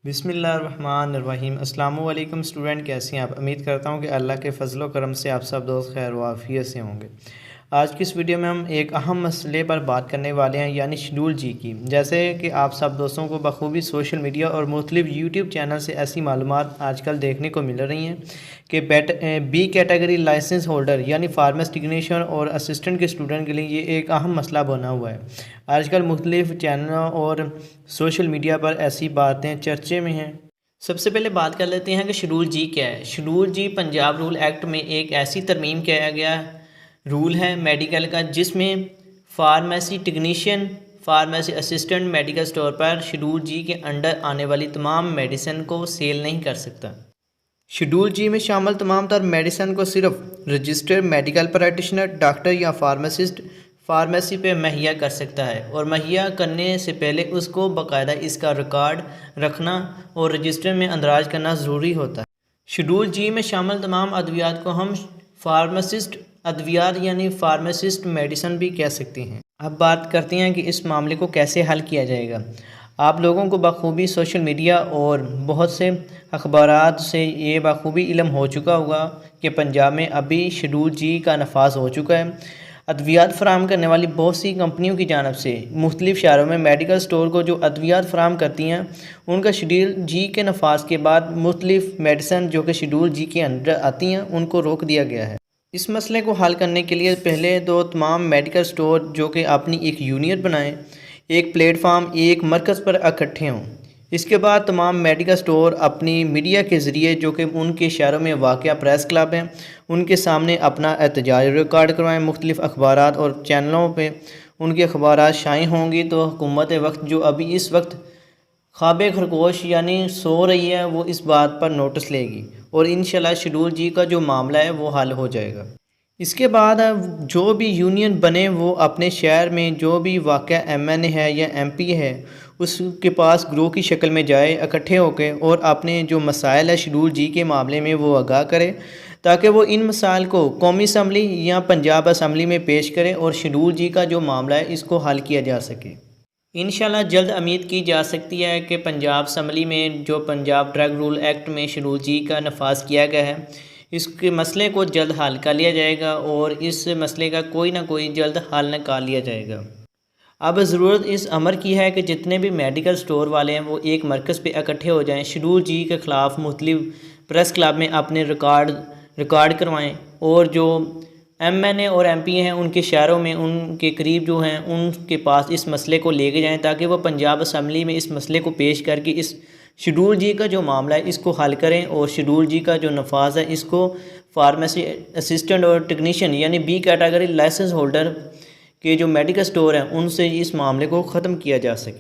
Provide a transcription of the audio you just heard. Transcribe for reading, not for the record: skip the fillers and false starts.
بسم اللہ الرحمن الرحیم۔ السلام علیکم اسٹوڈنٹ، کیسے ہیں آپ؟ امید کرتا ہوں کہ اللہ کے فضل و کرم سے آپ سب دوست خیر و عافیت سے ہوں گے۔ آج کی اس ویڈیو میں ہم ایک اہم مسئلے پر بات کرنے والے ہیں، یعنی شیڈول جی کی۔ جیسے کہ آپ سب دوستوں کو بخوبی سوشل میڈیا اور مختلف یوٹیوب چینل سے ایسی معلومات آج کل دیکھنے کو مل رہی ہیں کہ بی کیٹیگری لائسنس ہولڈر یعنی فارمیسی ٹیکنیشین اور اسسٹنٹ کے اسٹوڈنٹ کے لیے یہ ایک اہم مسئلہ بنا ہوا ہے۔ آج کل مختلف چینلوں اور سوشل میڈیا پر ایسی باتیں چرچے میں ہیں۔ سب سے پہلے بات کر لیتے ہیں کہ شیڈول جی کیا ہے۔ شیڈول جی پنجاب رول ایکٹ میں ایک ایسی ترمیم کیا گیا رول ہے میڈیکل کا، جس میں pharmacy technician, pharmacy assistant medical store پر شیڈول جی کے انڈر آنے والی تمام میڈیسن کو سیل نہیں کر سکتا۔ شیڈول جی میں شامل تمام تر میڈیسن کو صرف رجسٹرڈ میڈیکل پریکٹیشنر، ڈاکٹر یا فارماسسٹ فارمیسی پہ مہیا کر سکتا ہے، اور مہیا کرنے سے پہلے اس کو باقاعدہ اس کا ریکارڈ رکھنا اور رجسٹر میں اندراج کرنا ضروری ہوتا ہے۔ شیڈول جی میں شامل تمام ادویات کو ہم فارماسسٹ ادویات یعنی فارماسسٹ میڈیسن بھی کہہ سکتے ہیں۔ اب بات کرتے ہیں کہ اس معاملے کو کیسے حل کیا جائے گا۔ آپ لوگوں کو بخوبی سوشل میڈیا اور بہت سے اخبارات سے یہ بخوبی علم ہو چکا ہوگا کہ پنجاب میں ابھی شیڈول جی کا نفاذ ہو چکا ہے۔ ادویات فراہم کرنے والی بہت سی کمپنیوں کی جانب سے مختلف شہروں میں میڈیکل سٹور کو جو ادویات فراہم کرتی ہیں، ان کا شیڈول جی کے نفاذ کے بعد مختلف میڈیسن جو کہ شیڈول جی کے انڈر آتی ہیں ان کو روک دیا گیا ہے۔ اس مسئلے کو حل کرنے کے لیے پہلے تو تمام میڈیکل سٹور جو کہ اپنی ایک یونین بنائیں، ایک پلیٹ فارم، ایک مرکز پر اکٹھے ہوں۔ اس کے بعد تمام میڈیکل سٹور اپنی میڈیا کے ذریعے جو کہ ان کے شہروں میں واقع پریس کلب ہیں، ان کے سامنے اپنا احتجاج ریکارڈ کروائیں۔ مختلف اخبارات اور چینلوں پہ ان کے اخبارات شائع ہوں گی تو حکومت وقت جو ابھی اس وقت خواب خرگوش یعنی سو رہی ہے، وہ اس بات پر نوٹس لے گی اور انشاءاللہ شیڈول جی کا جو معاملہ ہے وہ حل ہو جائے گا۔ اس کے بعد جو بھی یونین بنے وہ اپنے شہر میں جو بھی واقع ایم این اے ہے یا ایم پی ہے اس کے پاس گروہ کی شکل میں جائے اکٹھے ہو کے، اور اپنے جو مسائل ہے شیڈول جی کے معاملے میں وہ آگاہ کرے، تاکہ وہ ان مسائل کو قومی اسمبلی یا پنجاب اسمبلی میں پیش کرے اور شیڈول جی کا جو معاملہ ہے اس کو حل کیا جا سکے۔ انشاءاللہ جلد امید کی جا سکتی ہے کہ پنجاب اسمبلی میں جو پنجاب ڈرگ رول ایکٹ میں شیڈول جی کا نفاذ کیا گیا ہے، اس کے مسئلے کو جلد حل کر لیا جائے گا اور اس مسئلے کا کوئی نہ کوئی جلد حل نکال لیا جائے گا۔ اب ضرورت اس امر کی ہے کہ جتنے بھی میڈیکل سٹور والے ہیں وہ ایک مرکز پہ اکٹھے ہو جائیں، شیڈول جی کے خلاف مختلف پریس کلب میں اپنے ریکارڈ کروائیں، اور جو ایم این اے اور ایم پی ہیں ان کے شہروں میں ان کے قریب جو ہیں ان کے پاس اس مسئلے کو لے کے جائیں، تاکہ وہ پنجاب اسمبلی میں اس مسئلے کو پیش کر کے اس شیڈول جی کا جو معاملہ ہے اس کو حل کریں، اور شیڈول جی کا جو نفاذ ہے اس کو فارمیسی اسسٹنٹ اور ٹیکنیشین یعنی بی کیٹیگری لائسنس ہولڈر کے جو میڈیکل سٹور ہیں ان سے اس معاملے کو ختم کیا جا سکے۔